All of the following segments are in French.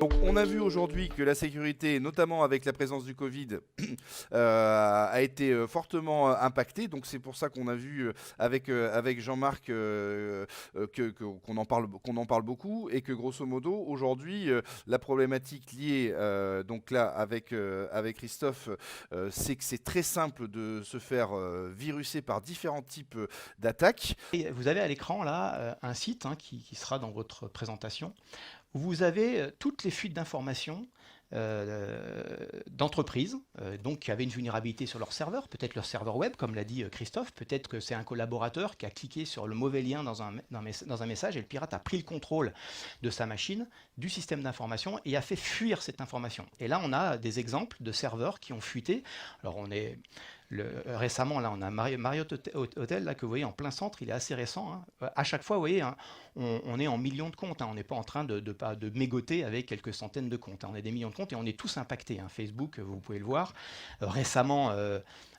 Donc on a vu aujourd'hui que la sécurité, notamment avec la présence du Covid, a été fortement impactée. Donc c'est pour ça qu'on a vu avec Jean-Marc qu'on en parle beaucoup et que grosso modo aujourd'hui la problématique liée donc là avec Christophe, c'est que c'est très simple de se faire viruser par différents types d'attaques. Et vous avez à l'écran là un site qui sera dans votre présentation où vous avez toutes les fuites d'informations d'entreprises donc qui avaient une vulnérabilité sur leur serveur, peut-être leur serveur web comme l'a dit Christophe, peut-être que c'est un collaborateur qui a cliqué sur le mauvais lien dans un message et le pirate a pris le contrôle de sa machine, du système d'information et a fait fuir cette information. Et là on a des exemples de serveurs qui ont fuité. Alors récemment, là, on a Marriott Hotel là, que vous voyez en plein centre, il est assez récent. À chaque fois, vous voyez, on est en millions de comptes. On n'est pas en train de mégoter avec quelques centaines de comptes. On est des millions de comptes et on est tous impactés. Facebook, vous pouvez le voir. Récemment,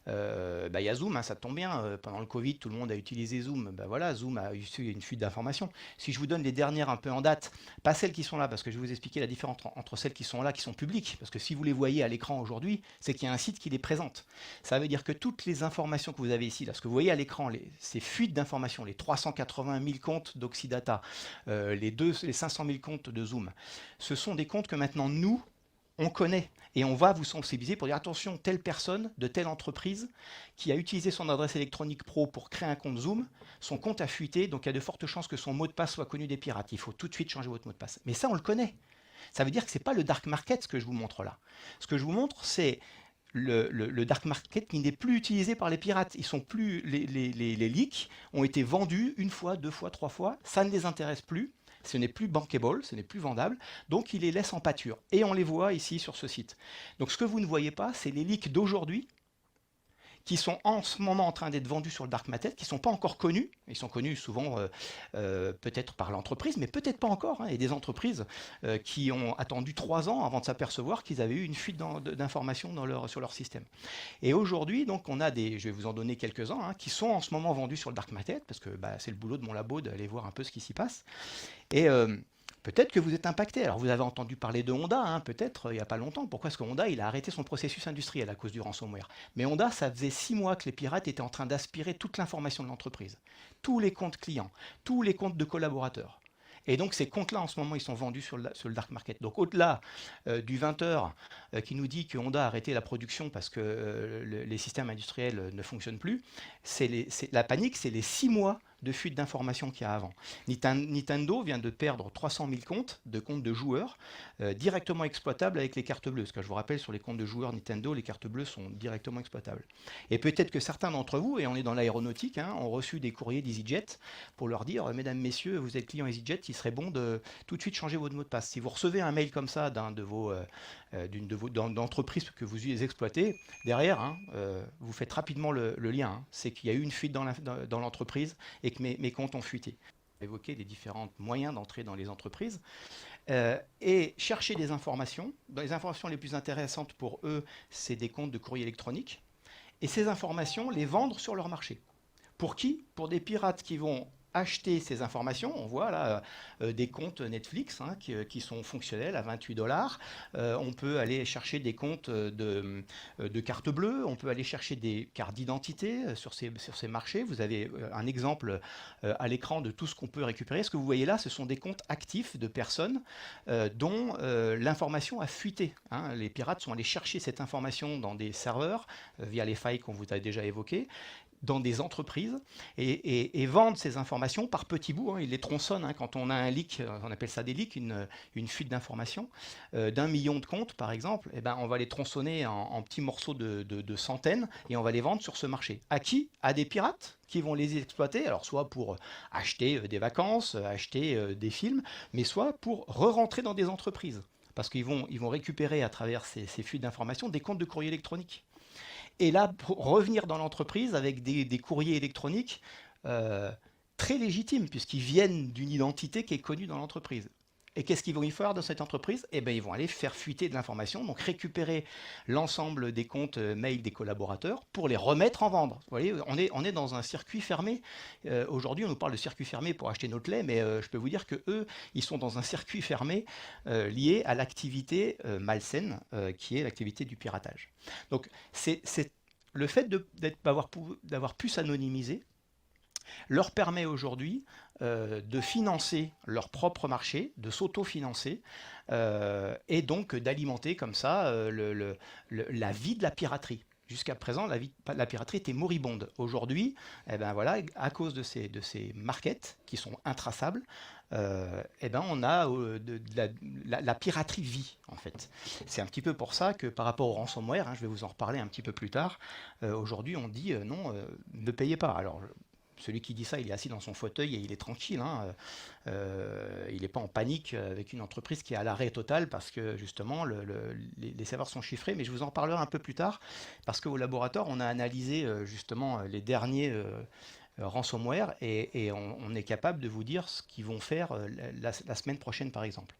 il y a Zoom, ça tombe bien. Pendant le Covid, tout le monde a utilisé Zoom. Voilà, Zoom a eu une fuite d'informations. Si je vous donne les dernières un peu en date, pas celles qui sont là, parce que je vais vous expliquer la différence entre celles qui sont là, qui sont publiques, parce que si vous les voyez à l'écran aujourd'hui, c'est qu'il y a un site qui les présente. Ça veut dire que toutes les informations que vous avez ici, là, ce que vous voyez à l'écran, ces fuites d'informations, les 380 000 comptes d'Oxidata, les 500 000 comptes de Zoom, ce sont des comptes que maintenant nous, on connaît et on va vous sensibiliser pour dire attention, telle personne de telle entreprise qui a utilisé son adresse électronique pro pour créer un compte Zoom, son compte a fuité, donc il y a de fortes chances que son mot de passe soit connu des pirates. Il faut tout de suite changer votre mot de passe. Mais ça, on le connaît. Ça veut dire que ce n'est pas le dark market ce que je vous montre là. Ce que je vous montre, c'est le dark market qui n'est plus utilisé par les pirates. Ils sont plus, les leaks ont été vendus une fois, deux fois, trois fois. Ça ne les intéresse plus. Ce n'est plus bankable, ce n'est plus vendable, donc ils les laissent en pâture. Et on les voit ici sur ce site. Donc ce que vous ne voyez pas, c'est les leaks d'aujourd'hui qui sont en ce moment en train d'être vendus sur le dark market, qui ne sont pas encore connus. Ils sont connus souvent peut-être par l'entreprise, mais peut-être pas encore. Il y a des entreprises qui ont attendu 3 ans avant de s'apercevoir qu'ils avaient eu une fuite d'informations sur leur système. Et aujourd'hui, donc, on a je vais vous en donner quelques-uns, qui sont en ce moment vendus sur le dark market, parce que c'est le boulot de mon labo d'aller voir un peu ce qui s'y passe. Et peut-être que vous êtes impacté. Alors vous avez entendu parler de Honda, peut-être il n'y a pas longtemps. Pourquoi est-ce que Honda il a arrêté son processus industriel à cause du ransomware? Mais Honda, ça faisait 6 mois que les pirates étaient en train d'aspirer toute l'information de l'entreprise. Tous les comptes clients, tous les comptes de collaborateurs. Et donc ces comptes-là, en ce moment, ils sont vendus sur le dark market. Donc au-delà du 20h qui nous dit que Honda a arrêté la production parce que les systèmes industriels ne fonctionnent plus, la panique, c'est les 6 mois de fuite d'informations qu'il y a avant. Nintendo vient de perdre 300 000 comptes de joueurs directement exploitables avec les cartes bleues. Parce que je vous rappelle, sur les comptes de joueurs Nintendo, les cartes bleues sont directement exploitables. Et peut-être que certains d'entre vous, et on est dans l'aéronautique, ont reçu des courriers d'EasyJet pour leur dire « Mesdames, Messieurs, vous êtes client EasyJet, il serait bon de tout de suite changer votre mot de passe. » Si vous recevez un mail comme ça d'entreprise que vous exploitez, derrière, vous faites rapidement le lien. C'est qu'il y a eu une fuite dans l'entreprise et que mes comptes ont fuité. Évoquer les différents moyens d'entrer dans les entreprises et chercher des informations. Dans les informations les plus intéressantes pour eux, c'est des comptes de courrier électronique. Et ces informations, les vendre sur leur marché. Pour qui? Pour des pirates qui vont acheter ces informations. On voit là des comptes Netflix qui sont fonctionnels à 28 $. On peut aller chercher des comptes de cartes bleues. On peut aller chercher des cartes d'identité sur ces marchés. Vous avez un exemple à l'écran de tout ce qu'on peut récupérer. Ce que vous voyez là, ce sont des comptes actifs de personnes dont l'information a fuité. Les pirates sont allés chercher cette information dans des serveurs via les failles qu'on vous a déjà évoquées, dans des entreprises et vendent ces informations par petits bouts. Ils les tronçonnent. Quand on a un leak, on appelle ça des leaks, une fuite d'informations d'1 million de comptes par exemple, on va les tronçonner en petits morceaux de centaines et on va les vendre sur ce marché. À qui? À des pirates qui vont les exploiter, alors soit pour acheter des vacances, acheter des films, mais soit pour re-rentrer dans des entreprises. Parce qu'ils vont récupérer à travers ces fuites d'informations des comptes de courrier électronique. Et là, pour revenir dans l'entreprise avec des courriers électroniques très légitimes, puisqu'ils viennent d'une identité qui est connue dans l'entreprise. Et qu'est-ce qu'ils vont y faire dans cette entreprise? Eh bien, ils vont aller faire fuiter de l'information, donc récupérer l'ensemble des comptes mail des collaborateurs pour les remettre en vente. Vous voyez, on est dans un circuit fermé. Aujourd'hui, on nous parle de circuit fermé pour acheter notre lait, mais je peux vous dire que eux, ils sont dans un circuit fermé lié à l'activité malsaine, qui est l'activité du piratage. Donc, c'est le fait d'avoir pu s'anonymiser leur permet aujourd'hui de financer leur propre marché, de s'autofinancer et donc d'alimenter comme ça la vie de la piraterie. Jusqu'à présent, la piraterie était moribonde. Aujourd'hui, eh ben voilà, à cause de ces markets qui sont intraçables, eh ben on a la piraterie vit en fait. C'est un petit peu pour ça que par rapport au ransomware, je vais vous en reparler un petit peu plus tard, aujourd'hui on dit non, ne payez pas. Alors celui qui dit ça, il est assis dans son fauteuil et il est tranquille. Il n'est pas en panique avec une entreprise qui est à l'arrêt total parce que justement les serveurs sont chiffrés. Mais je vous en parlerai un peu plus tard parce qu'au laboratoire, on a analysé justement les derniers ransomware et on est capable de vous dire ce qu'ils vont faire la semaine prochaine par exemple.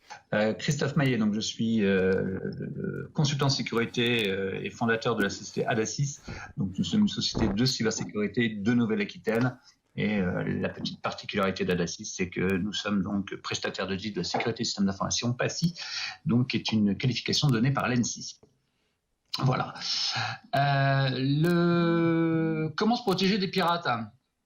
Christophe Maillet, donc je suis consultant sécurité et fondateur de la société Adasis. Donc nous sommes une société de cybersécurité de Nouvelle-Aquitaine. Et la petite particularité d'Adasis, c'est que nous sommes donc prestataires d'audit de la sécurité des systèmes d'information, PASI, donc qui est une qualification donnée par l'ANSSI. Voilà. Comment se protéger des pirates?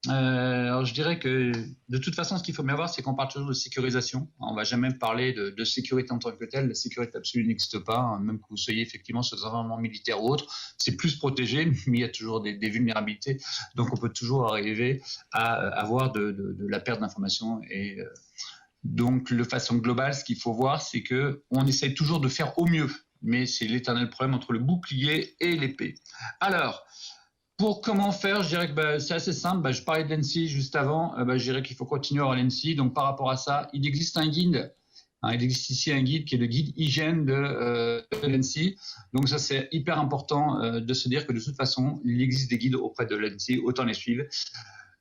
Alors je dirais que de toute façon, ce qu'il faut bien voir, c'est qu'on parle toujours de sécurisation. On ne va jamais parler de sécurité en tant que telle. La sécurité absolue n'existe pas, même que vous soyez effectivement sur des environnements militaires ou autres. C'est plus protégé, mais il y a toujours des vulnérabilités. Donc on peut toujours arriver à avoir de la perte d'informations. Et donc de façon globale, ce qu'il faut voir, c'est qu'on essaye toujours de faire au mieux. Mais c'est l'éternel problème entre le bouclier et l'épée. Alors, pour comment faire, je dirais que c'est assez simple. Je parlais de l'ANSSI juste avant. Je dirais qu'il faut continuer à avoir l'ANSSI. Donc, par rapport à ça, il existe un guide. Il existe ici un guide qui est le guide hygiène de l'ANSSI. Donc, ça, c'est hyper important de se dire que de toute façon, il existe des guides auprès de l'ANSSI. Autant les suivre.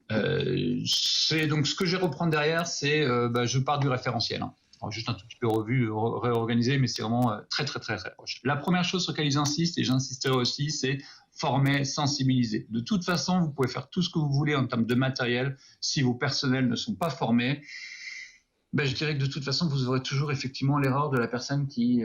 Donc, ce que je vais reprendre derrière, c'est je pars du référentiel. Alors, juste un tout petit peu réorganisé, mais c'est vraiment très, très, très, très proche. La première chose sur laquelle j'insiste, et j'insisterai aussi, c'est former, sensibiliser. De toute façon, vous pouvez faire tout ce que vous voulez en termes de matériel. Si vos personnels ne sont pas formés, je dirais que de toute façon, vous aurez toujours effectivement l'erreur de la personne qui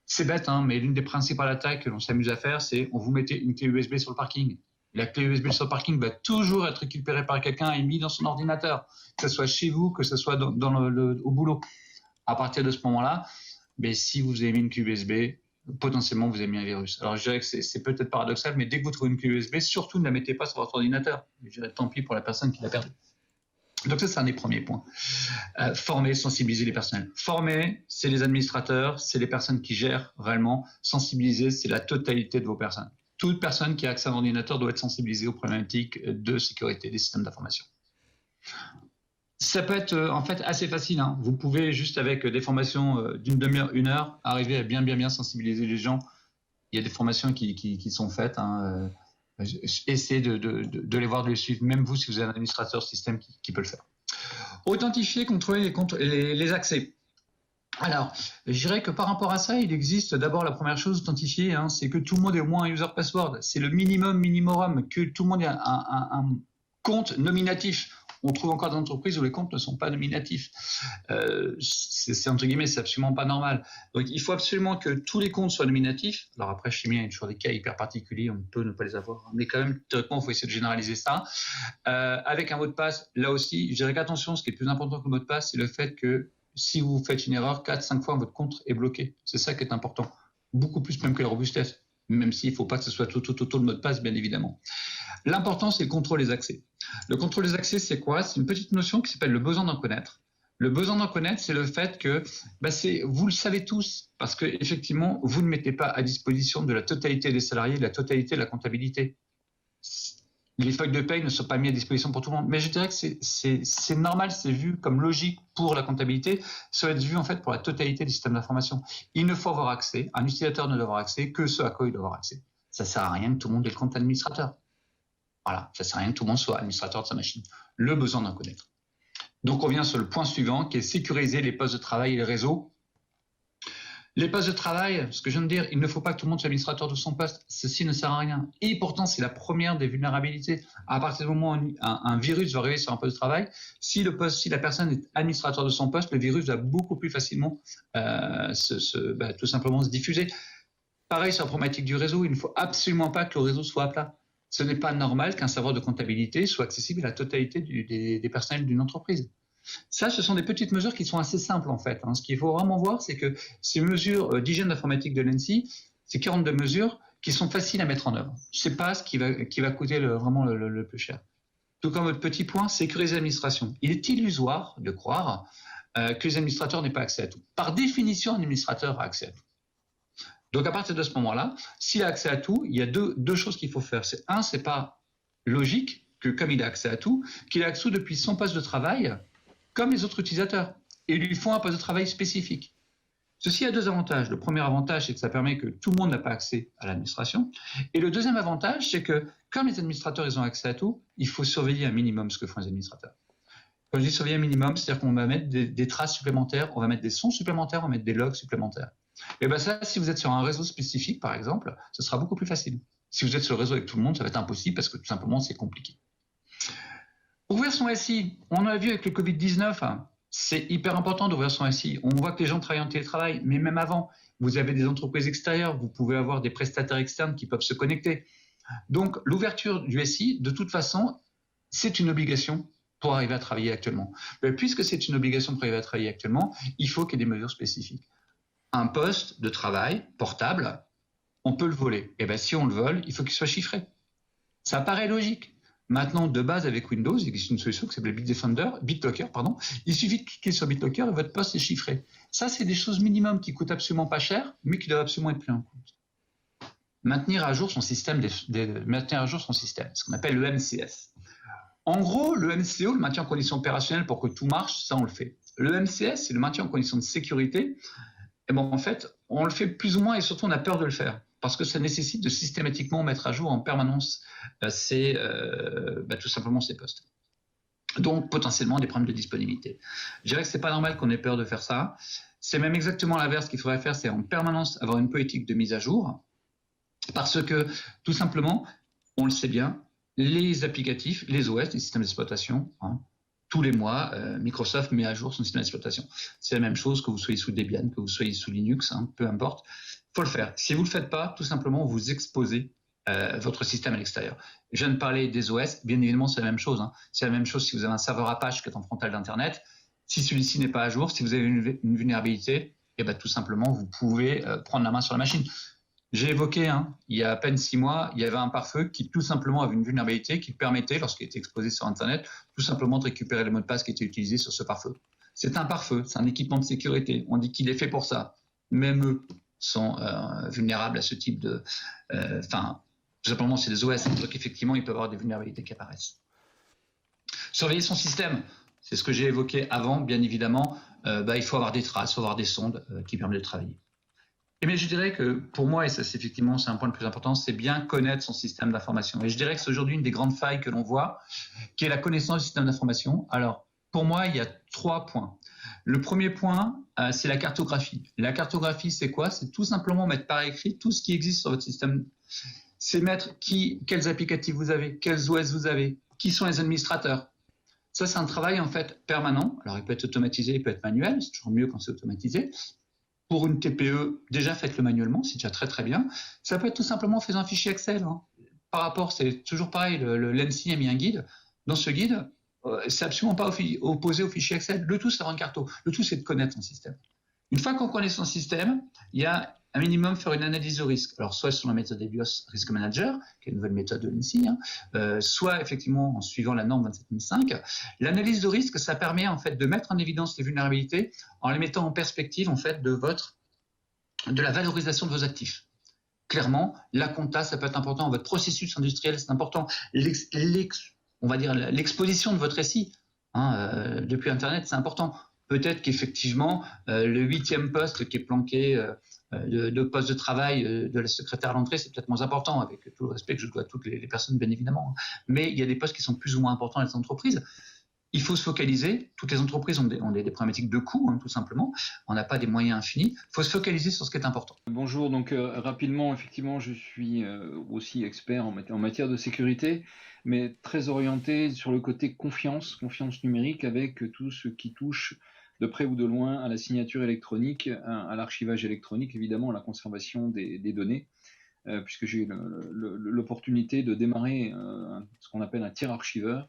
c'est bête, mais l'une des principales attaques que l'on s'amuse à faire, c'est on vous mettez une clé USB sur le parking. La clé USB sur le parking va toujours être récupérée par quelqu'un et mise dans son ordinateur, que ce soit chez vous, que ce soit au boulot. À partir de ce moment-là, si vous avez mis une clé USB, potentiellement vous avez mis un virus. Alors je dirais que c'est peut-être paradoxal, mais dès que vous trouvez une clé USB, surtout ne la mettez pas sur votre ordinateur. Je dirais tant pis pour la personne qui l'a perdue. Donc ça, c'est un des premiers points. Former, sensibiliser les personnels. Former, c'est les administrateurs, c'est les personnes qui gèrent réellement. Sensibiliser, c'est la totalité de vos personnes. Toute personne qui a accès à un ordinateur doit être sensibilisée aux problématiques de sécurité des systèmes d'information. Ça peut être en fait assez facile. Vous pouvez juste avec des formations d'une demi-heure, 1 heure, arriver à bien sensibiliser les gens. Il y a des formations qui sont faites. Essayez de les voir, de les suivre, même vous si vous êtes un administrateur système qui peut le faire. Authentifier, contrôler les accès. Alors, je dirais que par rapport à ça, il existe d'abord la première chose, authentifier, c'est que tout le monde ait au moins un user password. C'est le minimum, que tout le monde ait un compte nominatif. On trouve encore des entreprises où les comptes ne sont pas nominatifs. C'est entre guillemets, c'est absolument pas normal. Donc, il faut absolument que tous les comptes soient nominatifs. Alors après, chez moi, il y a toujours des cas hyper particuliers, on peut ne pas les avoir. Mais quand même, théoriquement, il faut essayer de généraliser ça. Avec un mot de passe, là aussi, je dirais qu'attention, ce qui est plus important que le mot de passe, c'est le fait que si vous faites une erreur, 4-5 fois, votre compte est bloqué. C'est ça qui est important. Beaucoup plus même que la robustesse. Même s'il ne faut pas que ce soit tout le mot de passe, bien évidemment. L'important, c'est le contrôle des accès. Le contrôle des accès, c'est quoi? C'est une petite notion qui s'appelle le besoin d'en connaître. Le besoin d'en connaître, c'est le fait que vous le savez tous, parce que effectivement, vous ne mettez pas à disposition de la totalité des salariés, de la totalité de la comptabilité. Les feuilles de paye ne sont pas mises à disposition pour tout le monde. Mais je dirais que c'est normal, c'est vu comme logique pour la comptabilité. Ça va être vu en fait pour la totalité des systèmes d'information. Il ne faut avoir accès, un utilisateur ne doit avoir accès que ce à quoi il doit avoir accès. Ça ne sert à rien que tout le monde ait le compte administrateur. Voilà, ça ne sert à rien que tout le monde soit administrateur de sa machine. Le besoin d'en connaître. Donc on vient sur le point suivant qui est sécuriser les postes de travail et les réseaux. Les postes de travail, ce que je viens de dire, il ne faut pas que tout le monde soit administrateur de son poste. Ceci ne sert à rien. Et pourtant, c'est la première des vulnérabilités. À partir du moment où un virus va arriver sur un poste de travail, si la personne est administrateur de son poste, le virus va beaucoup plus facilement tout simplement se diffuser. Pareil sur la problématique du réseau, il ne faut absolument pas que le réseau soit à plat. Ce n'est pas normal qu'un serveur de comptabilité soit accessible à la totalité des personnels d'une entreprise. Ça, ce sont des petites mesures qui sont assez simples en fait. Ce qu'il faut vraiment voir, c'est que ces mesures d'hygiène informatique de l'ENSSI, ces 42 mesures qui sont faciles à mettre en œuvre. Ce n'est pas ce qui va coûter vraiment le plus cher. Tout comme votre petit point, sécuriser l'administration. Il est illusoire de croire que les administrateurs n'aient pas accès à tout. Par définition, un administrateur a accès à tout. Donc à partir de ce moment-là, s'il a accès à tout, il y a deux choses qu'il faut faire. C'est pas logique que comme il a accès à tout, qu'il ait accès depuis son poste de travail, comme les autres utilisateurs, et lui font un poste de travail spécifique. Ceci a deux avantages. Le premier avantage, c'est que ça permet que tout le monde n'a pas accès à l'administration. Et le deuxième avantage, c'est que comme les administrateurs ils ont accès à tout, il faut surveiller un minimum ce que font les administrateurs. Quand je dis surveiller un minimum, c'est-à-dire qu'on va mettre des traces supplémentaires, on va mettre des sons supplémentaires, on va mettre des logs supplémentaires. Et bien ça, si vous êtes sur un réseau spécifique, par exemple, ce sera beaucoup plus facile. Si vous êtes sur le réseau avec tout le monde, ça va être impossible parce que tout simplement, c'est compliqué. Ouvrir son SI, on a vu avec le Covid-19, c'est hyper important d'ouvrir son SI. On voit que les gens travaillent en télétravail, mais même avant, vous avez des entreprises extérieures, vous pouvez avoir des prestataires externes qui peuvent se connecter. Donc, l'ouverture du SI, de toute façon, c'est une obligation pour arriver à travailler actuellement. Mais puisque c'est une obligation pour arriver à travailler actuellement, il faut qu'il y ait des mesures spécifiques. Un poste de travail portable, on peut le voler. Et bien, si on le vole, il faut qu'il soit chiffré. Ça paraît logique. Maintenant, de base, avec Windows, il existe une solution qui s'appelle BitLocker. Il suffit de cliquer sur BitLocker et votre poste est chiffré. Ça, c'est des choses minimum qui coûtent absolument pas cher, mais qui doivent absolument être pris en compte. Maintenir à jour son système, ce qu'on appelle le MCS. En gros, le MCO, le maintien en condition opérationnelle pour que tout marche, ça, on le fait. Le MCS, c'est le maintien en condition de sécurité. Et bon, en fait, on le fait plus ou moins et surtout, on a peur de le faire. Parce que ça nécessite de systématiquement mettre à jour en permanence tout simplement ces postes. Donc, potentiellement, des problèmes de disponibilité. Je dirais que ce n'est pas normal qu'on ait peur de faire ça. C'est même exactement l'inverse qu'il faudrait faire, c'est en permanence avoir une politique de mise à jour. Parce que, tout simplement, on le sait bien, les applicatifs, les OS, les systèmes d'exploitation, tous les mois, Microsoft met à jour son système d'exploitation. C'est la même chose que vous soyez sous Debian, que vous soyez sous Linux, peu importe. Il faut le faire. Si vous ne le faites pas, tout simplement, vous exposez votre système à l'extérieur. Je viens de parler des OS, bien évidemment, c'est la même chose. C'est la même chose si vous avez un serveur Apache qui est en frontal d'Internet. Si celui-ci n'est pas à jour, si vous avez une vulnérabilité, tout simplement, vous pouvez prendre la main sur la machine. J'ai évoqué, il y a à peine 6 mois, il y avait un pare-feu qui tout simplement avait une vulnérabilité qui permettait, lorsqu'il était exposé sur Internet, tout simplement de récupérer les mots de passe qui étaient utilisés sur ce pare-feu. C'est un pare-feu, c'est un équipement de sécurité. On dit qu'il est fait pour ça. Même eux sont vulnérables à ce type de... tout simplement, c'est des OS, donc effectivement, il peut y avoir des vulnérabilités qui apparaissent. Surveiller son système, c'est ce que j'ai évoqué avant, bien évidemment. Il faut avoir des traces, il faut avoir des sondes qui permettent de travailler. Mais je dirais que pour moi, et ça c'est effectivement c'est un point le plus important, c'est bien connaître son système d'information. Et je dirais que c'est aujourd'hui une des grandes failles que l'on voit, qui est la connaissance du système d'information. Alors, pour moi, il y a 3 points. Le premier point, c'est la cartographie. La cartographie, c'est quoi? C'est tout simplement mettre par écrit tout ce qui existe sur votre système. C'est mettre quels applicatifs vous avez, quels OS vous avez, qui sont les administrateurs. Ça, c'est un travail en fait permanent. Alors, il peut être automatisé, il peut être manuel. C'est toujours mieux quand c'est automatisé. Pour une TPE, déjà faites-le manuellement, c'est déjà très très bien. Ça peut être tout simplement fait un fichier Excel. Par rapport, c'est toujours pareil, l'ENSSI a mis un guide. Dans ce guide, c'est absolument pas opposé au fichier Excel. Le tout, c'est avoir une carto. Le tout, c'est de connaître son système. Une fois qu'on connaît son système, il y a un minimum faire une analyse de risque. Alors, soit sur la méthode EBIOS Risk Manager, qui est une nouvelle méthode de l'ENSSI, soit effectivement en suivant la norme 27005. L'analyse de risque, ça permet en fait de mettre en évidence les vulnérabilités en les mettant en perspective en fait de la valorisation de vos actifs. Clairement, la compta, ça peut être important. Votre processus industriel, c'est important. On va dire l'exposition de votre SI depuis Internet, c'est important. Peut-être qu'effectivement, le 8e poste qui est planqué de poste de travail de la secrétaire à l'entrée, c'est peut-être moins important, avec tout le respect que je dois à toutes les personnes, bien évidemment. Mais il y a des postes qui sont plus ou moins importants dans les entreprises. Il faut se focaliser. Toutes les entreprises ont des problématiques de coûts, tout simplement. On n'a pas des moyens infinis. Il faut se focaliser sur ce qui est important. Bonjour, donc rapidement, effectivement, je suis aussi expert en matière de sécurité, mais très orienté sur le côté confiance numérique, avec tout ce qui touche de près ou de loin à la signature électronique, à l'archivage électronique, évidemment, à la conservation des données, puisque j'ai eu l'opportunité de démarrer ce qu'on appelle un tiers archiveur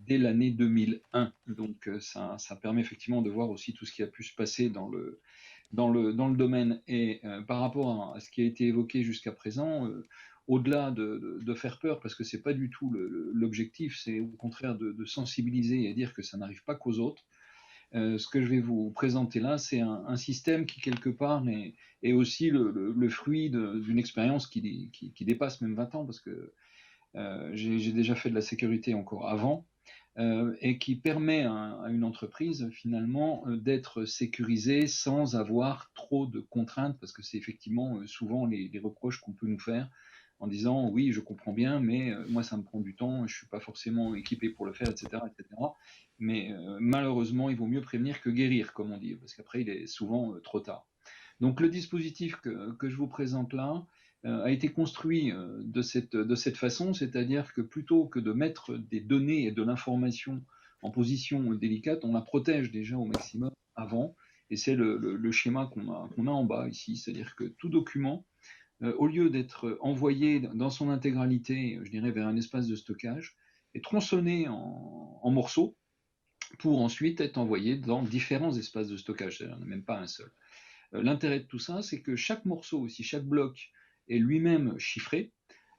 dès l'année 2001. Donc ça permet effectivement de voir aussi tout ce qui a pu se passer dans le domaine. Et par rapport à ce qui a été évoqué jusqu'à présent, au-delà de faire peur, parce que c'est pas du tout l'objectif, c'est au contraire de sensibiliser et dire que ça n'arrive pas qu'aux autres. Ce que je vais vous présenter là, c'est un système qui quelque part est aussi le fruit d'une expérience qui dépasse même 20 ans, parce que j'ai déjà fait de la sécurité encore avant, et qui permet à une entreprise finalement d'être sécurisée sans avoir trop de contraintes, parce que c'est effectivement souvent les reproches qu'on peut nous faire en disant oui, je comprends bien, mais moi ça me prend du temps, je suis pas forcément équipé pour le faire, etc., etc. Mais malheureusement, il vaut mieux prévenir que guérir, comme on dit, parce qu'après il est souvent trop tard. Donc le dispositif que je vous présente là a été construit de cette façon, c'est-à-dire que plutôt que de mettre des données et de l'information en position délicate, on la protège déjà au maximum avant, et c'est le schéma qu'on a en bas ici, c'est-à-dire que tout document, au lieu d'être envoyé dans son intégralité, je dirais, vers un espace de stockage, est tronçonné en morceaux pour ensuite être envoyé dans différents espaces de stockage, c'est-à-dire même pas un seul. L'intérêt de tout ça, c'est que chaque morceau, si chaque bloc est lui-même chiffré,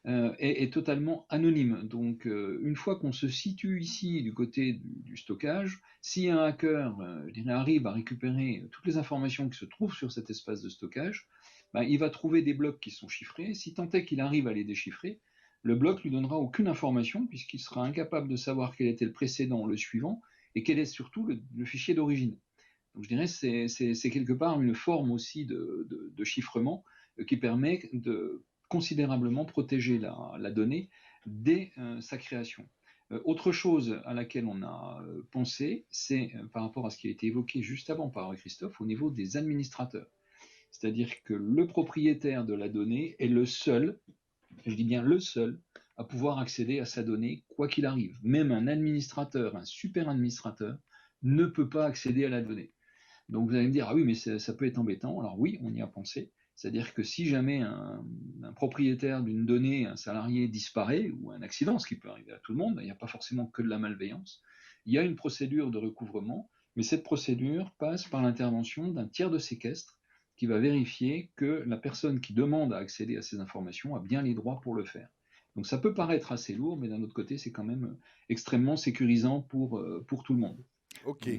est totalement anonyme. Donc, une fois qu'on se situe ici du côté du stockage, si un hacker arrive à récupérer toutes les informations qui se trouvent sur cet espace de stockage, ben, il va trouver des blocs qui sont chiffrés. Si tant est qu'il arrive à les déchiffrer, le bloc lui donnera aucune information, puisqu'il sera incapable de savoir quel était le précédent, le suivant, et quel est surtout le fichier d'origine. Donc je dirais que c'est quelque part une forme aussi de chiffrement qui permet de considérablement protéger la donnée dès sa création. Autre chose à laquelle on a pensé, c'est par rapport à ce qui a été évoqué juste avant par Christophe, au niveau des administrateurs. C'est-à-dire que le propriétaire de la donnée est le seul, je dis bien le seul, à pouvoir accéder à sa donnée, quoi qu'il arrive. Même un administrateur, un super administrateur, ne peut pas accéder à la donnée. Donc vous allez me dire, ah oui, mais ça peut être embêtant. Alors oui, on y a pensé. C'est-à-dire que si jamais un propriétaire d'une donnée, un salarié disparaît, ou un accident, ce qui peut arriver à tout le monde, il n'y a pas forcément que de la malveillance, il y a une procédure de recouvrement, mais cette procédure passe par l'intervention d'un tiers de séquestre qui va vérifier que la personne qui demande à accéder à ces informations a bien les droits pour le faire. Donc ça peut paraître assez lourd, mais d'un autre côté, c'est quand même extrêmement sécurisant pour tout le monde. Ok.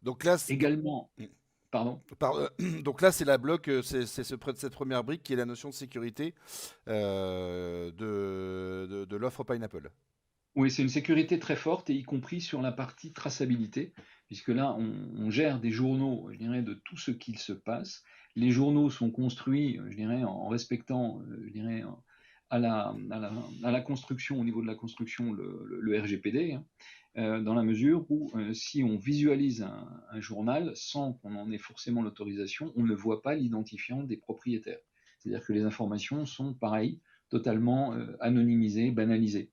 Donc là, également, pardon. Donc là, c'est la bloc, c'est cette première brique qui est la notion de sécurité de l'offre Pineapple. Oui, c'est une sécurité très forte, et y compris sur la partie traçabilité, puisque là, on gère des journaux, je dirais, de tout ce qu'il se passe. Les journaux sont construits, je dirais, en respectant, je dirais, à la construction, au niveau de la construction, le RGPD, dans la mesure où si on visualise un journal sans qu'on en ait forcément l'autorisation, on ne voit pas l'identifiant des propriétaires. C'est-à-dire que les informations sont, pareil, totalement anonymisées, banalisées.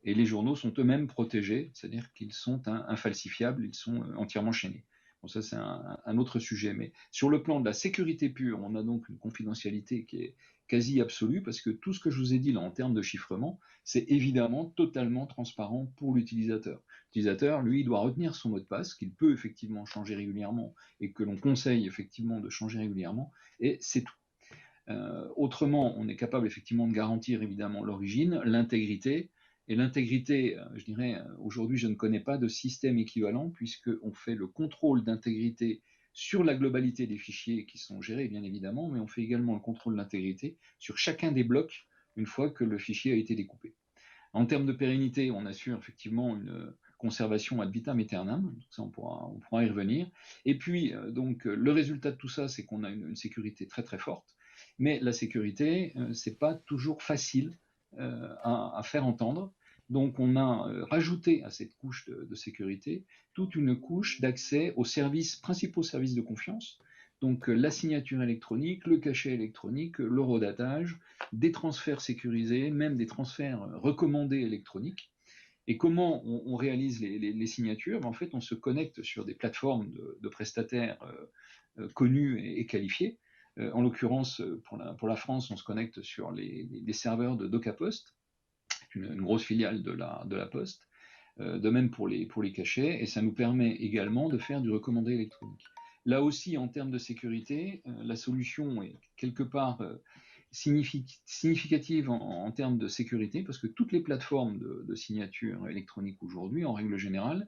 Et les journaux sont eux-mêmes protégés, c'est-à-dire qu'ils sont infalsifiables, ils sont entièrement chaînés. Bon, ça, c'est un autre sujet. Mais sur le plan de la sécurité pure, on a donc une confidentialité qui est quasi absolue, parce que tout ce que je vous ai dit là en termes de chiffrement, c'est évidemment totalement transparent pour l'utilisateur. L'utilisateur, lui, il doit retenir son mot de passe, qu'il peut effectivement changer régulièrement, et que l'on conseille effectivement de changer régulièrement, et c'est tout. Autrement, on est capable effectivement de garantir évidemment l'origine, l'intégrité. Et l'intégrité, je dirais, aujourd'hui, je ne connais pas de système équivalent, puisqu'on fait le contrôle d'intégrité sur la globalité des fichiers qui sont gérés, bien évidemment, mais on fait également le contrôle d'intégrité sur chacun des blocs une fois que le fichier a été découpé. En termes de pérennité, on assure effectivement une conservation ad vitam aeternam, donc ça on pourra y revenir. Et puis, donc, le résultat de tout ça, c'est qu'on a une sécurité très très forte, mais la sécurité, c'est pas toujours facile à faire entendre. Donc on a rajouté à cette couche de sécurité toute une couche d'accès aux principaux services de confiance, donc la signature électronique, le cachet électronique, l'horodatage, des transferts sécurisés, même des transferts recommandés électroniques. Et comment on réalise les signatures? En fait, on se connecte sur des plateformes de prestataires connus et qualifiés. En l'occurrence, pour la France, on se connecte sur les serveurs de DocaPost, une grosse filiale de la Poste, de même pour les cachets, et ça nous permet également de faire du recommandé électronique. Là aussi, en termes de sécurité, la solution est quelque part significative en termes de sécurité, parce que toutes les plateformes de signature électronique aujourd'hui, en règle générale,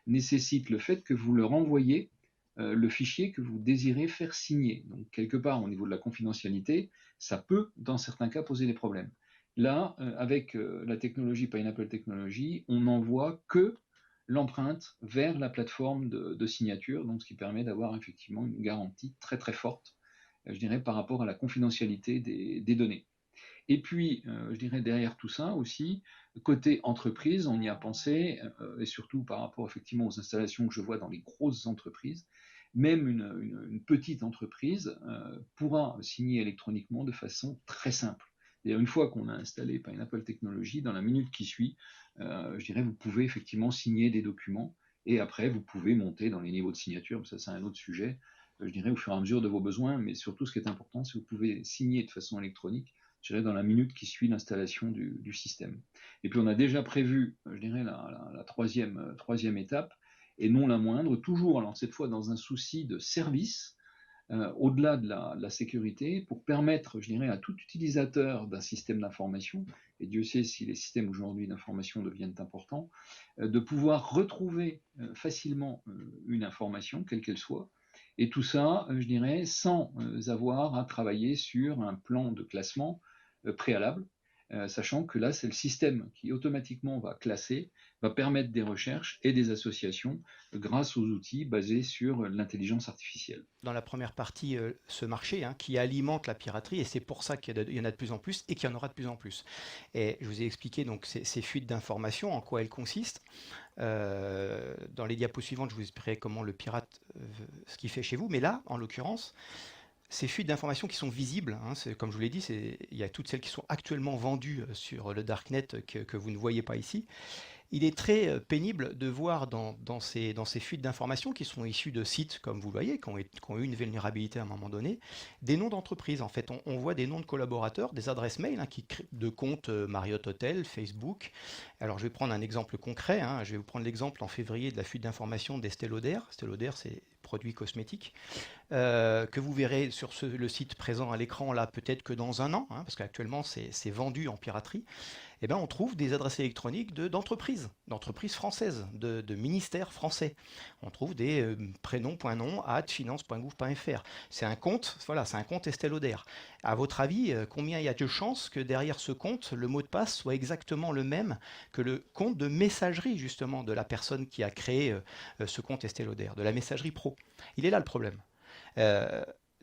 nécessitent le fait que vous leur envoyez le fichier que vous désirez faire signer. Donc, quelque part, au niveau de la confidentialité, ça peut, dans certains cas, poser des problèmes. Là, avec la technologie Pineapple Technology, on n'envoie que l'empreinte vers la plateforme de signature, donc ce qui permet d'avoir effectivement une garantie très très forte, je dirais, par rapport à la confidentialité des données. Et puis, je dirais, derrière tout ça aussi, côté entreprise, on y a pensé, et surtout par rapport effectivement aux installations que je vois dans les grosses entreprises, même une petite entreprise pourra signer électroniquement de façon très simple. Et une fois qu'on a installé Pineapple Technology, dans la minute qui suit, je dirais, vous pouvez effectivement signer des documents, et après, vous pouvez monter dans les niveaux de signature, ça c'est un autre sujet, je dirais, au fur et à mesure de vos besoins, mais surtout ce qui est important, c'est que vous pouvez signer de façon électronique, je dirais, dans la minute qui suit l'installation du système. Et puis on a déjà prévu, je dirais, la troisième étape, et non la moindre, toujours, alors cette fois dans un souci de service, au-delà de la sécurité, pour permettre, je dirais, à tout utilisateur d'un système d'information, et Dieu sait si les systèmes aujourd'hui d'information deviennent importants, de pouvoir retrouver facilement une information, quelle qu'elle soit, et tout ça, je dirais, sans avoir à travailler sur un plan de classement préalable, sachant que là, c'est le système qui automatiquement va classer, va permettre des recherches et des associations grâce aux outils basés sur l'intelligence artificielle. Dans la première partie, ce marché qui alimente la piraterie, et c'est pour ça qu'il y en a de plus en plus et qu'il y en aura de plus en plus. Et je vous ai expliqué donc ces fuites d'informations, en quoi elles consistent. Dans les diapos suivantes, je vous expliquerai comment le pirate, ce qu'il fait chez vous. Mais là, en l'occurrence, ces fuites d'informations qui sont visibles, comme je vous l'ai dit, il y a toutes celles qui sont actuellement vendues sur le Darknet que vous ne voyez pas ici. Il est très pénible de voir dans ces fuites d'informations qui sont issues de sites, comme vous le voyez, qui ont eu une vulnérabilité à un moment donné, des noms d'entreprises. En fait, on voit des noms de collaborateurs, des adresses mail de comptes Marriott Hotel, Facebook. Alors, je vais prendre un exemple concret. Je vais vous prendre l'exemple en février de la fuite d'informations d'Estée Lauder. Estée Lauder, c'est produits cosmétiques, que vous verrez sur le site présent à l'écran là, peut-être que dans un an, parce qu'actuellement c'est vendu en piraterie. Eh bien, on trouve des adresses électroniques d'entreprises françaises, de ministères français. On trouve des prénoms.nom@finance.gouv.fr. C'est un compte, voilà, c'est un compte Estée Lauder. À votre avis, combien il y a de chances que derrière ce compte, le mot de passe soit exactement le même que le compte de messagerie, justement, de la personne qui a créé ce compte Estée Lauder, de la messagerie pro? Il est là le problème.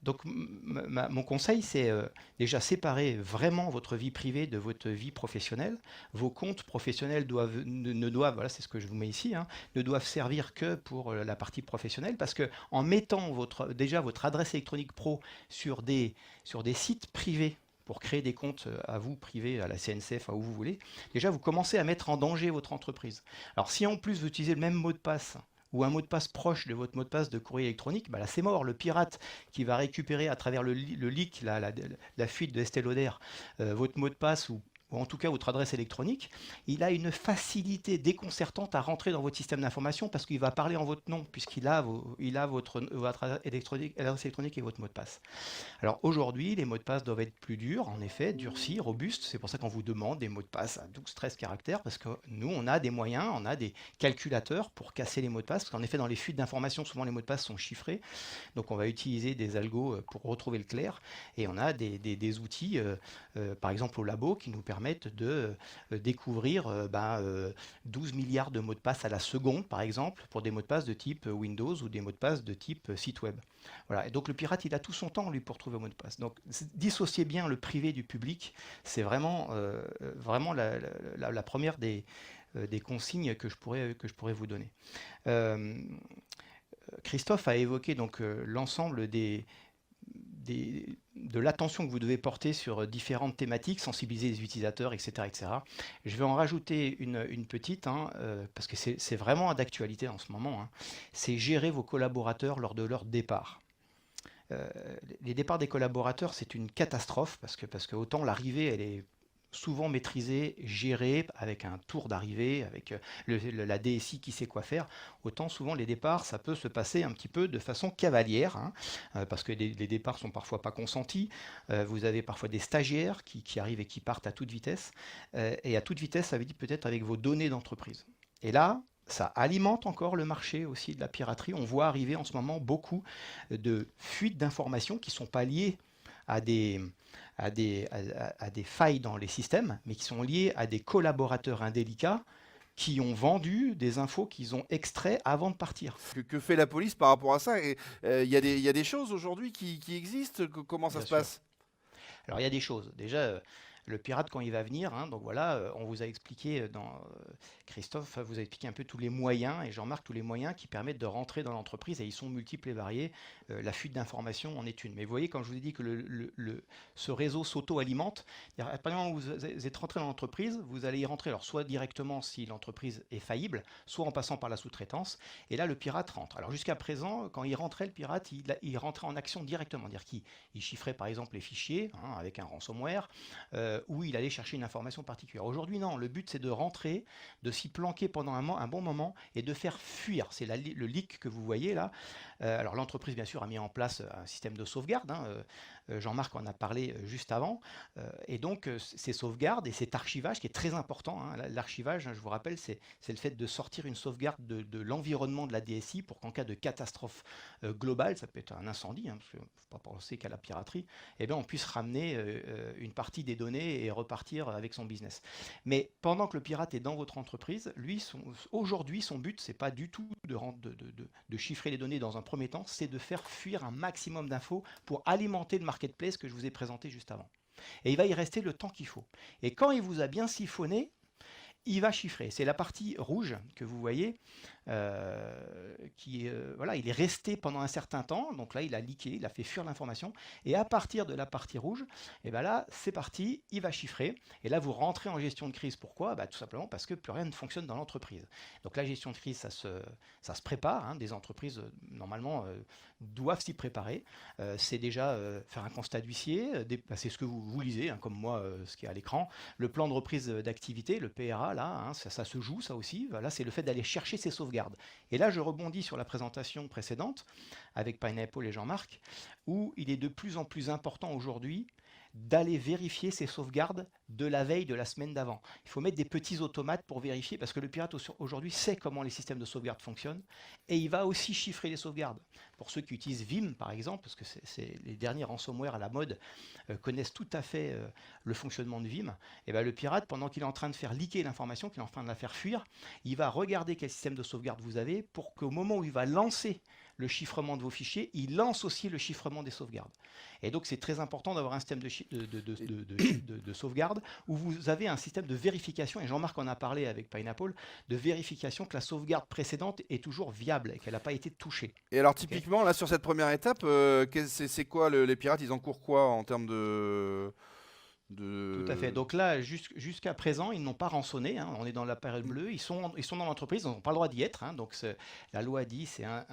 Donc mon conseil, c'est déjà séparer vraiment votre vie privée de votre vie professionnelle. Vos comptes professionnels ne doivent, voilà, c'est ce que je vous mets ici, ne doivent servir que pour la partie professionnelle, parce que en mettant déjà votre adresse électronique pro sur des sites privés, pour créer des comptes à vous, privés, à la CNCF, à où vous voulez, déjà vous commencez à mettre en danger votre entreprise. Alors si en plus vous utilisez le même mot de passe, ou un mot de passe proche de votre mot de passe de courrier électronique, là c'est mort. Le pirate qui va récupérer à travers le leak, la fuite de Estée Lauder, votre mot de passe ou en tout cas votre adresse électronique, il a une facilité déconcertante à rentrer dans votre système d'information parce qu'il va parler en votre nom, puisqu'il a votre adresse électronique et votre mot de passe. Alors aujourd'hui, les mots de passe doivent être plus durs, en effet, durcis, robustes. C'est pour ça qu'on vous demande des mots de passe à 12-13 caractères, parce que nous, on a des moyens, on a des calculateurs pour casser les mots de passe, parce qu'en effet, dans les fuites d'informations, souvent les mots de passe sont chiffrés. Donc on va utiliser des algos pour retrouver le clair, et on a des outils, par exemple au labo, qui nous permettent permettent de découvrir 12 milliards de mots de passe à la seconde, par exemple, pour des mots de passe de type Windows ou des mots de passe de type site web. Voilà. Et donc le pirate, il a tout son temps, lui, pour trouver un mot de passe. Donc dissocier bien le privé du public, c'est vraiment, vraiment la première des consignes que je pourrais vous donner. Christophe a évoqué donc l'ensemble de l'attention que vous devez porter sur différentes thématiques, sensibiliser les utilisateurs, etc. etc. Je vais en rajouter une petite, parce que c'est vraiment d'actualité en ce moment. C'est gérer vos collaborateurs lors de leur départ. Les départs des collaborateurs, c'est une catastrophe, parce que autant l'arrivée, elle est souvent maîtrisée, gérée, avec un tour d'arrivée, avec la DSI qui sait quoi faire, autant souvent les départs, ça peut se passer un petit peu de façon cavalière, parce que les départs sont parfois pas consentis. Vous avez parfois des stagiaires qui arrivent et qui partent à toute vitesse, et à toute vitesse, ça veut dire peut-être avec vos données d'entreprise. Et là, ça alimente encore le marché aussi de la piraterie. On voit arriver en ce moment beaucoup de fuites d'informations qui ne sont pas liées à des failles dans les systèmes, mais qui sont liées à des collaborateurs indélicats qui ont vendu des infos qu'ils ont extraits avant de partir. Que fait la police par rapport à ça? Il y a des choses aujourd'hui qui existent. Comment ça Bien se sûr. passe? Alors il y a des choses. Déjà, le pirate quand il va venir, donc voilà, on vous a expliqué, Christophe vous a expliqué un peu tous les moyens, et Jean-Marc, tous les moyens qui permettent de rentrer dans l'entreprise, et ils sont multiples et variés. La fuite d'informations en est une. Mais vous voyez, quand je vous ai dit que ce réseau s'auto-alimente, à partir du moment où vous êtes rentré dans l'entreprise, vous allez y rentrer, alors soit directement si l'entreprise est faillible, soit en passant par la sous-traitance, et là le pirate rentre. Alors jusqu'à présent, quand il rentrait, le pirate, il rentrait en action directement, c'est-à-dire qu'il chiffrait par exemple les fichiers, avec un ransomware, où il allait chercher une information particulière. Aujourd'hui, non, le but c'est de rentrer, de s'y planquer pendant un bon moment et de faire fuir. C'est le leak que vous voyez là. Alors l'entreprise, bien sûr, a mis en place un système de sauvegarde. Jean-Marc en a parlé juste avant. Et donc, ces sauvegardes et cet archivage qui est très important. L'archivage, je vous rappelle, c'est le fait de sortir une sauvegarde de l'environnement de la DSI pour qu'en cas de catastrophe globale, ça peut être un incendie, parce qu'il ne faut pas penser qu'à la piraterie, eh bien, on puisse ramener une partie des données et repartir avec son business. Mais pendant que le pirate est dans votre entreprise, lui, aujourd'hui, son but, c'est pas du tout de chiffrer les données dans un premier temps, c'est de faire fuir un maximum d'infos pour alimenter le marketplace que je vous ai présenté juste avant. Et il va y rester le temps qu'il faut. Et quand il vous a bien siphonné, il va chiffrer. C'est la partie rouge que vous voyez, voilà, il est resté pendant un certain temps. Donc là, il a leaké, il a fait fuir l'information. Et à partir de la partie rouge, et ben là, c'est parti, il va chiffrer. Et là, vous rentrez en gestion de crise. Pourquoi? Tout simplement parce que plus rien ne fonctionne dans l'entreprise. Donc la gestion de crise, ça se prépare. Des entreprises, normalement, doivent s'y préparer. C'est déjà faire un constat d'huissier. C'est ce que vous lisez, comme moi, ce qui est à l'écran. Le plan de reprise d'activité, le PRA, là, ça se joue, ça aussi. Là, c'est le fait d'aller chercher ces sauvegardes. Et là, je rebondis sur la présentation précédente avec Pineapple et Jean-Marc, où il est de plus en plus important aujourd'hui d'aller vérifier ces sauvegardes de la veille de la semaine d'avant. Il faut mettre des petits automates pour vérifier, parce que le pirate aujourd'hui sait comment les systèmes de sauvegarde fonctionnent, et il va aussi chiffrer les sauvegardes. Pour ceux qui utilisent Vim, par exemple, parce que les derniers ransomware à la mode connaissent tout à fait le fonctionnement de Vim, et bien le pirate, pendant qu'il est en train de faire leaker l'information, qu'il est en train de la faire fuir, il va regarder quel système de sauvegarde vous avez, pour qu'au moment où il va lancer le chiffrement de vos fichiers, il lance aussi le chiffrement des sauvegardes. Et donc c'est très important d'avoir un système de sauvegarde où vous avez un système de vérification, et Jean-Marc en a parlé avec Pineapple, de vérification que la sauvegarde précédente est toujours viable et qu'elle n'a pas été touchée. Et alors typiquement, là sur cette première étape, c'est quoi les pirates? Ils encourent quoi en termes de... Tout à fait. Donc là, jusqu'à présent, ils n'ont pas rançonné. On est dans la période bleue. Ils sont dans l'entreprise. Ils n'ont pas le droit d'y être. Donc la loi dit c'est un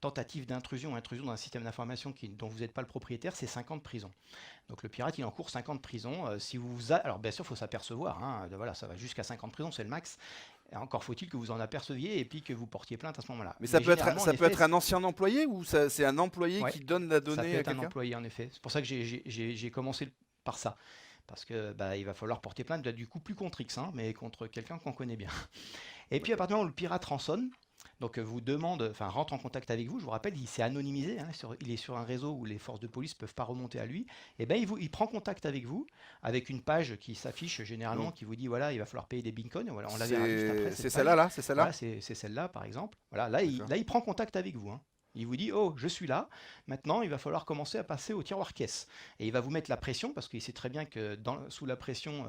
tentative d'intrusion dans un système d'information dont vous n'êtes pas le propriétaire, c'est 5 ans de prison. Donc le pirate, il encourt 5 ans de prison. Alors bien sûr, il faut s'apercevoir. Voilà, ça va jusqu'à 5 ans de prison, c'est le max. Et encore faut-il que vous en aperceviez et puis que vous portiez plainte à ce moment-là. Mais ça peut être un ancien employé, ou c'est un employé qui donne la donnée à quelqu'un? Ça peut être un employé, en effet. C'est pour ça que j'ai commencé par ça. Parce que il va falloir porter plainte, du coup plus contre X, mais contre quelqu'un qu'on connaît bien. Et puis à partir du moment où le pirate rançonne, Donc vous demande, enfin rentre en contact avec vous. Je vous rappelle, il s'est anonymisé, hein, il est sur un réseau où les forces de police peuvent pas remonter à lui. Et ben il prend contact avec vous avec une page qui s'affiche généralement Donc, qui vous dit voilà il va falloir payer des bitcoins. Voilà, on la verra juste après c'est cette celle-là, page. là, c'est celle-là? Voilà, c'est celle-là par exemple. Voilà, là D'accord. il prend contact avec vous, hein. Il vous dit oh je suis là. Maintenant il va falloir commencer à passer au tiroir caisse. Et il va vous mettre la pression parce qu'il sait très bien que sous la pression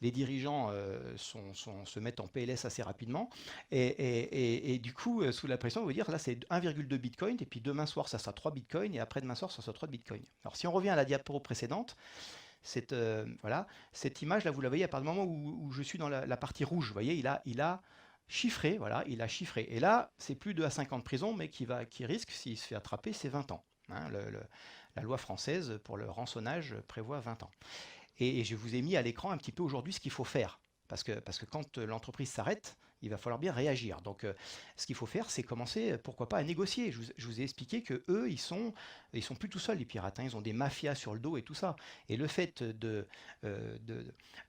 les dirigeants se mettent en PLS assez rapidement. Et du coup, sous la pression, on va dire là c'est 1,2 bitcoin, et puis demain soir ça sera 3 bitcoins, et après-demain soir ça sera 3 bitcoins. Alors si on revient à la diapo précédente, voilà, cette image là, vous la voyez à partir du moment où je suis dans la partie rouge, vous voyez, il a chiffré, voilà, il a chiffré. Et là, c'est plus 2 à 5 ans de prison, mais qui risque, s'il se fait attraper, c'est 20 ans. Hein. La loi française pour le rançonnage prévoit 20 ans. Et je vous ai mis à l'écran un petit peu aujourd'hui ce qu'il faut faire. Parce que quand l'entreprise s'arrête, il va falloir bien réagir. Donc, ce qu'il faut faire, c'est commencer, pourquoi pas, à négocier. Je vous ai expliqué que eux, ils sont plus tout seuls, les pirates. Hein. Ils ont des mafias sur le dos et tout ça. Et le fait de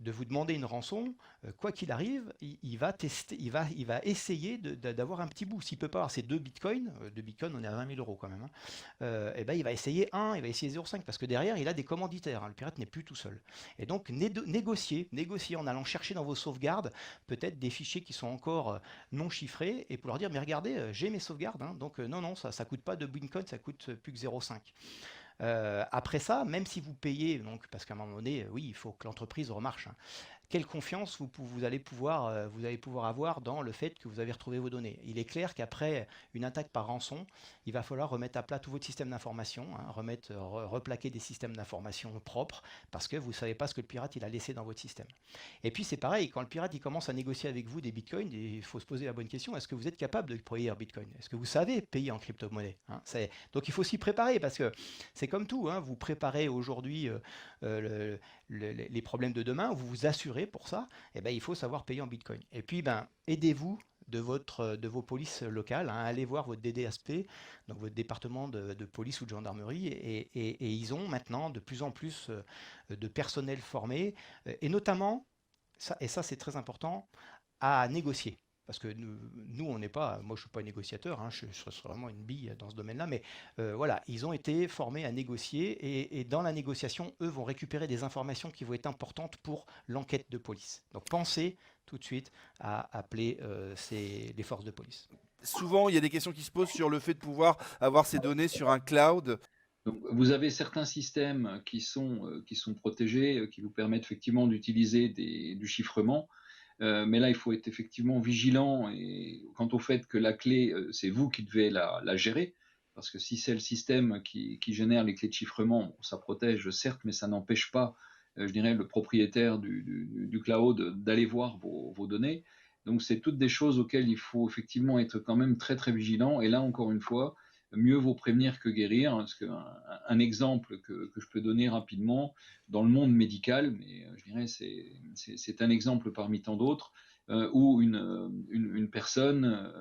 vous demander une rançon, quoi qu'il arrive, il va tester, il va essayer d'avoir un petit bout. S'il peut pas avoir ces 2 bitcoins, on est à 20 000 euros quand même. Hein, et ben, il va essayer 1, il va essayer 0,5 parce que derrière, il a des commanditaires. Hein. Le pirate n'est plus tout seul. Et donc, négocier en allant chercher dans vos sauvegardes peut-être des fichiers qui sont encore non chiffrés et pour leur dire mais regardez j'ai mes sauvegardes hein, donc non ça coûte pas de bitcoin, ça coûte plus que 0,5. Après ça, même si vous payez, donc parce qu'à un moment donné, oui, il faut que l'entreprise remarche. Hein. Quelle confiance vous allez pouvoir avoir dans le fait que vous avez retrouvé vos données. Il est clair qu'après une attaque par rançon, il va falloir remettre à plat tout votre système d'information, hein, replaquer des systèmes d'information propres, parce que vous ne savez pas ce que le pirate il a laissé dans votre système. Et puis c'est pareil, quand le pirate il commence à négocier avec vous des bitcoins, il faut se poser la bonne question, est-ce que vous êtes capable de payer en bitcoin? Est-ce que vous savez payer en crypto-monnaie? Hein, donc il faut s'y préparer, parce que c'est comme tout, hein, vous préparez aujourd'hui les problèmes de demain, vous vous assurez pour ça, et ben, il faut savoir payer en bitcoin. Et puis, ben, aidez-vous de vos polices locales, hein, allez voir votre DDSP, donc votre département de police ou de gendarmerie, et ils ont maintenant de plus en plus de personnel formé, et notamment, ça c'est très important, à négocier. Parce que nous on n'est pas, moi je ne suis pas négociateur, hein, je serais vraiment une bille dans ce domaine-là, mais voilà, ils ont été formés à négocier et dans la négociation, eux vont récupérer des informations qui vont être importantes pour l'enquête de police. Donc pensez tout de suite à appeler les forces de police. Souvent, il y a des questions qui se posent sur le fait de pouvoir avoir ces données sur un cloud. Donc, vous avez certains systèmes qui sont protégés, qui vous permettent effectivement d'utiliser du chiffrement. Mais là, il faut être effectivement vigilant quant au fait que la clé, c'est vous qui devez la gérer, parce que si c'est le système qui génère les clés de chiffrement, ça protège certes, mais ça n'empêche pas, je dirais, le propriétaire du cloud d'aller voir vos données. Donc, c'est toutes des choses auxquelles il faut effectivement être quand même très très vigilant. Et là, encore une fois, mieux vaut prévenir que guérir. Parce qu'un exemple que je peux donner rapidement, dans le monde médical, mais je dirais c'est un exemple parmi tant d'autres, où une personne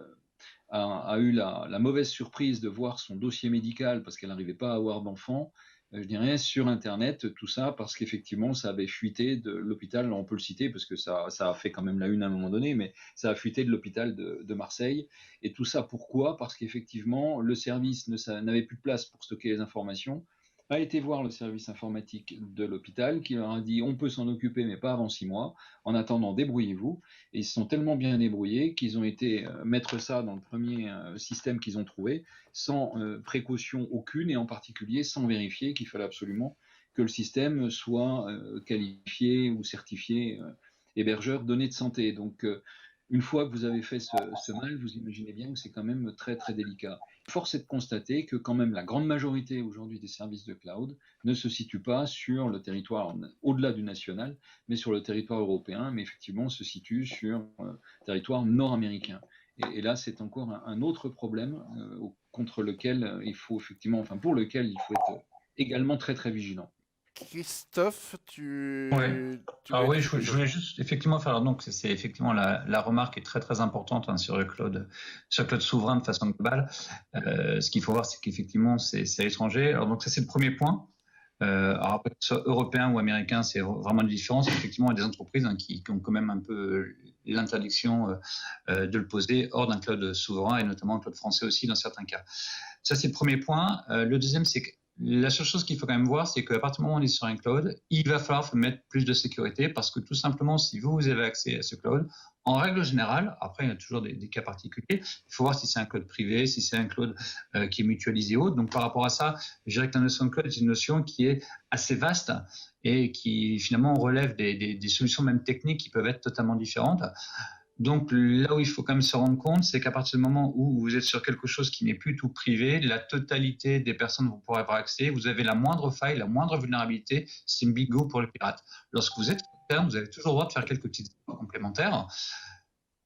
a eu la mauvaise surprise de voir son dossier médical parce qu'elle n'arrivait pas à avoir d'enfant, je dirais, sur Internet, tout ça parce qu'effectivement, ça avait fuité de l'hôpital, on peut le citer parce que ça a fait quand même la une à un moment donné, mais ça a fuité de l'hôpital de Marseille. Et tout ça, pourquoi? Parce qu'effectivement, le service n'avait plus de place pour stocker les informations, a été voir le service informatique de l'hôpital qui leur a dit on peut s'en occuper mais pas avant 6 mois, en attendant débrouillez-vous, et ils se sont tellement bien débrouillés qu'ils ont été mettre ça dans le premier système qu'ils ont trouvé sans précaution aucune, et en particulier sans vérifier qu'il fallait absolument que le système soit qualifié ou certifié hébergeur données de santé. Donc une fois que vous avez fait ce mal, vous imaginez bien que c'est quand même très très délicat. Force est de constater que quand même la grande majorité aujourd'hui des services de cloud ne se situe pas sur le territoire au-delà du national, mais sur le territoire européen, mais effectivement se situe sur le territoire nord-américain. Et là, c'est encore un autre problème contre lequel il faut effectivement, enfin pour lequel il faut être également très très vigilant. Christophe, Oui, je voulais juste effectivement faire, donc c'est effectivement la remarque est très très importante hein, sur le cloud souverain de façon globale. Ce qu'il faut voir, c'est qu'effectivement c'est étranger. Alors donc ça c'est le premier point. Alors après, que ce soit européen ou américain, c'est vraiment une différence. Effectivement, il y a des entreprises qui ont quand même un peu l'interdiction de le poser hors d'un cloud souverain, et notamment un cloud français aussi dans certains cas. Ça, c'est le premier point. Le deuxième, c'est que la seule chose qu'il faut quand même voir, c'est qu'à partir du moment où on est sur un cloud, il va falloir mettre plus de sécurité, parce que tout simplement, si vous avez accès à ce cloud, en règle générale, après il y a toujours des cas particuliers, il faut voir si c'est un cloud privé, si c'est un cloud qui est mutualisé ou autre. Donc par rapport à ça, je dirais que la notion de cloud est une notion qui est assez vaste et qui finalement relève des solutions même techniques qui peuvent être totalement différentes. Donc là où il faut quand même se rendre compte, c'est qu'à partir du moment où vous êtes sur quelque chose qui n'est plus tout privé, la totalité des personnes vont pouvoir avoir accès. Vous avez la moindre faille, la moindre vulnérabilité, c'est une bingo pour le pirate. Lorsque vous êtes externe, vous avez toujours le droit de faire quelques petites efforts complémentaires.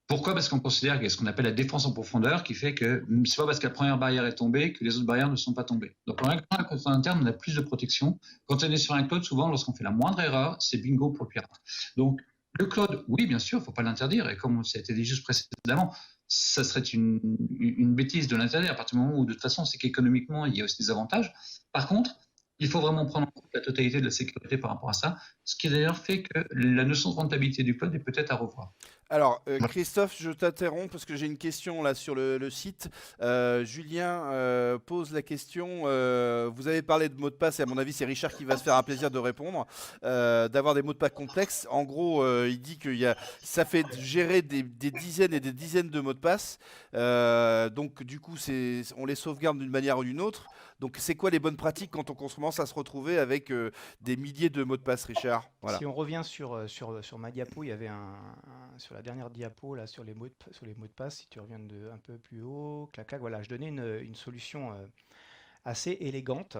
Pourquoi ? Parce qu'on considère qu'il y a ce qu'on appelle la défense en profondeur, qui fait que c'est pas parce que la première barrière est tombée que les autres barrières ne sont pas tombées. Donc en règle générale, quand on est interne, on a plus de protection. Quand on est sur un cloud, souvent, lorsqu'on fait la moindre erreur, c'est bingo pour le pirate. Donc le cloud, oui, bien sûr, il ne faut pas l'interdire. Et comme ça a été dit juste précédemment, ça serait une bêtise de l'interdire à partir du moment où, de toute façon, c'est qu'économiquement, il y a aussi des avantages. Par contre, il faut vraiment prendre en compte la totalité de la sécurité par rapport à ça, ce qui d'ailleurs fait que la notion de rentabilité du cloud est peut-être à revoir. Alors, Christophe, je t'interromps parce que j'ai une question là sur le site. Julien pose la question. Vous avez parlé de mots de passe et à mon avis, c'est Richard qui va se faire un plaisir de répondre. D'avoir des mots de passe complexes. En gros, il dit que ça fait gérer des dizaines et des dizaines de mots de passe. Donc, du coup, on les sauvegarde d'une manière ou d'une autre. Donc, c'est quoi les bonnes pratiques quand on commence à se retrouver avec des milliers de mots de passe, Richard ? Voilà. Si on revient sur ma diapo, il y avait sur la dernière diapo, là, sur les mots de passe, si tu reviens un peu plus haut, clac, clac, voilà, je donnais une solution assez élégante.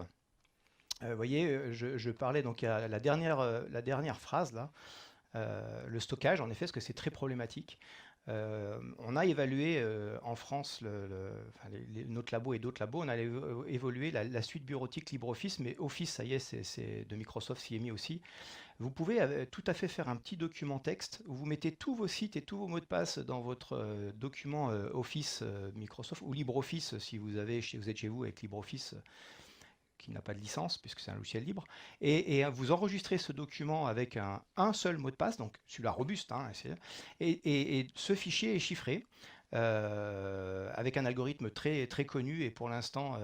Vous voyez, je parlais, donc il y a la dernière phrase, là, le stockage, en effet, parce que c'est très problématique. On a évalué en France, notre labo et d'autres labos, on a évolué la suite bureautique LibreOffice, mais Office, ça y est, c'est de Microsoft s'y est mis aussi. Vous pouvez tout à fait faire un petit document texte où vous mettez tous vos sites et tous vos mots de passe dans votre document Office Microsoft ou LibreOffice si vous êtes chez vous avec LibreOffice qui n'a pas de licence puisque c'est un logiciel libre, et vous enregistrez ce document avec un seul mot de passe, donc celui-là robuste, hein, et ce fichier est chiffré avec un algorithme très, très connu et pour l'instant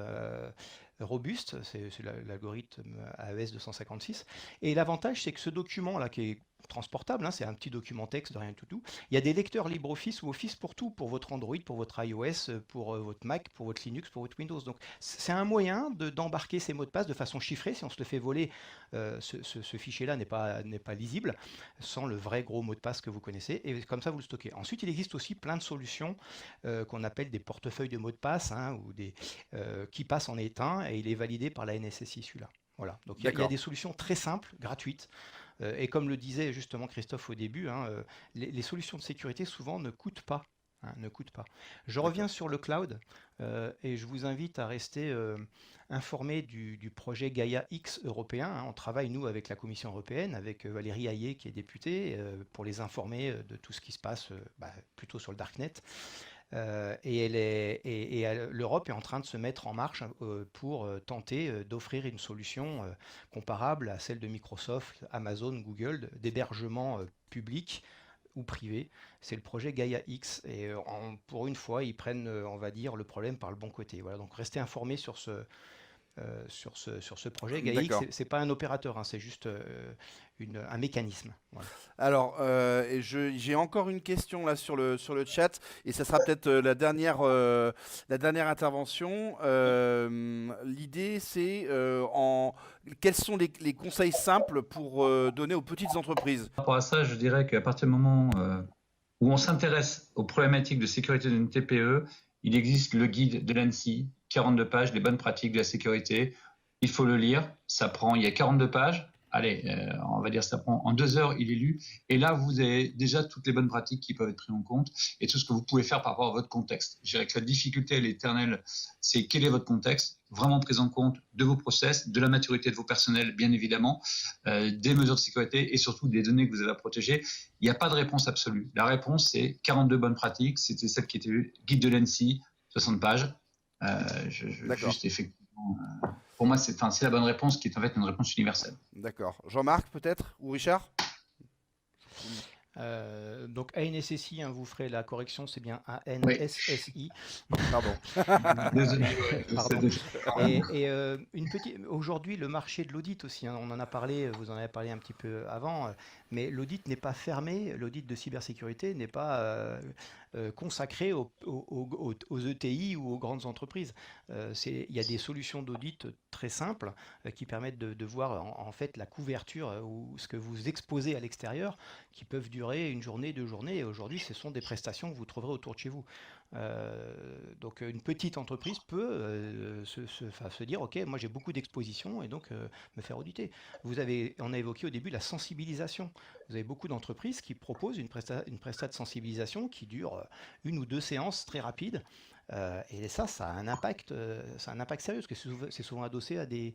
robuste, c'est l'algorithme AES 256, et l'avantage c'est que ce document-là qui est transportable, hein, c'est un petit document texte de rien du tout. Il y a des lecteurs LibreOffice ou Office pour tout, pour votre Android, pour votre iOS, pour votre Mac, pour votre Linux, pour votre Windows. Donc c'est un moyen d'embarquer ces mots de passe de façon chiffrée. Si on se le fait voler, ce fichier-là n'est pas lisible, sans le vrai gros mot de passe que vous connaissez, et comme ça vous le stockez. Ensuite, il existe aussi plein de solutions qu'on appelle des portefeuilles de mots de passe, hein, ou qui passent en éteint, et il est validé par la NSSI celui-là. Voilà. Donc il y a des solutions très simples, gratuites. Et comme le disait justement Christophe au début, hein, les solutions de sécurité souvent ne coûtent pas. Hein, ne coûtent pas. Je reviens sur le cloud et je vous invite à rester informé du projet Gaia X européen. Hein. On travaille, nous, avec la Commission européenne, avec Valérie Hayé, qui est députée, pour les informer de tout ce qui se passe plutôt sur le Darknet. L'Europe est en train de se mettre en marche pour tenter d'offrir une solution comparable à celle de Microsoft, Amazon, Google, d'hébergement public ou privé. C'est le projet Gaia X et pour une fois, ils prennent, on va dire, le problème par le bon côté. Voilà, donc restez informés sur ce projet. Gaia X, c'est pas un opérateur, hein, c'est juste un mécanisme. Voilà. Alors, j'ai encore une question là sur le chat, et ça sera peut-être la dernière intervention. L'idée, c'est quels sont les conseils simples pour donner aux petites entreprises ? Par rapport à ça, je dirais qu'à partir du moment où on s'intéresse aux problématiques de sécurité d'une TPE, il existe le guide de l'ANSSI, 42 pages, les bonnes pratiques de la sécurité. Il faut le lire, il y a 42 pages. Allez, on va dire ça prend en 2 heures, il est lu. Et là, vous avez déjà toutes les bonnes pratiques qui peuvent être prises en compte et tout ce que vous pouvez faire par rapport à votre contexte. Je dirais que la difficulté, elle est éternelle, c'est quel est votre contexte, vraiment prise en compte de vos process, de la maturité de vos personnels, bien évidemment, des mesures de sécurité et surtout des données que vous avez à protéger. Il n'y a pas de réponse absolue. La réponse, c'est 42 bonnes pratiques. C'était celle qui était guide de l'ANSSI, 60 pages. Juste effectivement... pour moi, c'est la bonne réponse qui est en fait une réponse universelle. D'accord. Jean-Marc, peut-être? Ou Richard? Donc ANSSI, hein, vous ferez la correction, c'est bien ANSSI. Pardon. Désolé. Pardon. Aujourd'hui, le marché de l'audit aussi, hein, on en a parlé, vous en avez parlé un petit peu avant, mais l'audit n'est pas fermé, l'audit de cybersécurité n'est pas consacré aux ETI ou aux grandes entreprises. Il y a des solutions d'audit très simples qui permettent de voir en fait la couverture ou ce que vous exposez à l'extérieur, qui peuvent durer une journée, 2 journées, et aujourd'hui ce sont des prestations que vous trouverez autour de chez vous. Donc une petite entreprise peut se dire ok, moi j'ai beaucoup d'expositions et donc me faire auditer. On a évoqué au début la sensibilisation. Vous avez beaucoup d'entreprises qui proposent une prestat de sensibilisation qui dure 1 ou 2 séances très rapides. Et ça a un impact sérieux parce que c'est souvent adossé à des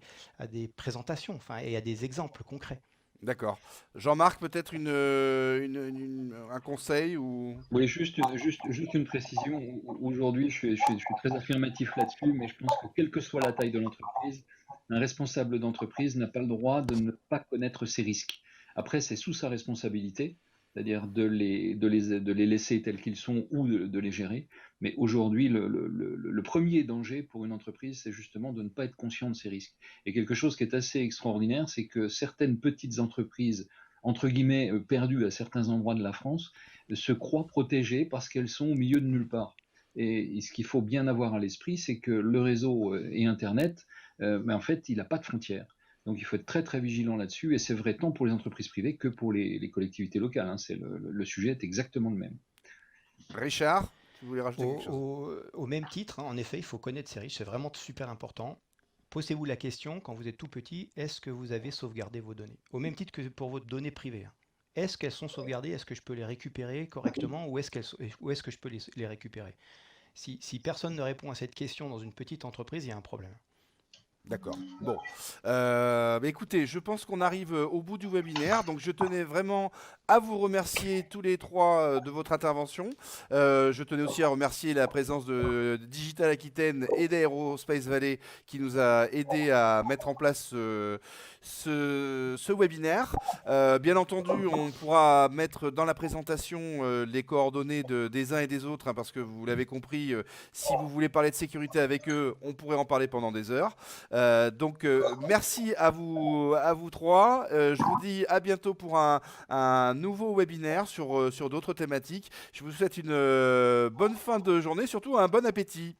présentations, et à des exemples concrets. D'accord. Jean-Marc, peut-être un conseil ou... Oui, juste une précision. Aujourd'hui, je suis très affirmatif là-dessus, mais je pense que quelle que soit la taille de l'entreprise, un responsable d'entreprise n'a pas le droit de ne pas connaître ses risques. Après, c'est sous sa responsabilité, c'est-à-dire de les laisser tels qu'ils sont ou de les gérer. Mais aujourd'hui, le premier danger pour une entreprise, c'est justement de ne pas être conscient de ses risques. Et quelque chose qui est assez extraordinaire, c'est que certaines petites entreprises, entre guillemets, perdues à certains endroits de la France, se croient protégées parce qu'elles sont au milieu de nulle part. Et ce qu'il faut bien avoir à l'esprit, c'est que le réseau et Internet, mais en fait, il n'a pas de frontières. Donc il faut être très très vigilant là-dessus, et c'est vrai tant pour les entreprises privées que pour les collectivités locales, hein. Le sujet est exactement le même. Richard, tu voulais rajouter quelque chose? Au même titre, hein, en effet, il faut connaître ses risques, c'est vraiment super important. Posez-vous la question, quand vous êtes tout petit, est-ce que vous avez sauvegardé vos données? Au même titre que pour vos données privées, hein. Est-ce qu'elles sont sauvegardées? Est-ce que je peux les récupérer correctement? Ou est-ce que je peux les récupérer? Si personne ne répond à cette question dans une petite entreprise, il y a un problème. D'accord. Bon. Écoutez, je pense qu'on arrive au bout du webinaire. Donc, je tenais vraiment à vous remercier tous les trois de votre intervention. Je tenais aussi à remercier la présence de Digital Aquitaine et d'Aerospace Valley qui nous a aidé à mettre en place ce webinaire. Bien entendu, on pourra mettre dans la présentation les coordonnées des uns et des autres, hein, parce que vous l'avez compris, si vous voulez parler de sécurité avec eux, on pourrait en parler pendant des heures. Donc merci à vous trois. Je vous dis à bientôt pour un nouveau webinaire sur d'autres thématiques. Je vous souhaite une bonne fin de journée, surtout un bon appétit.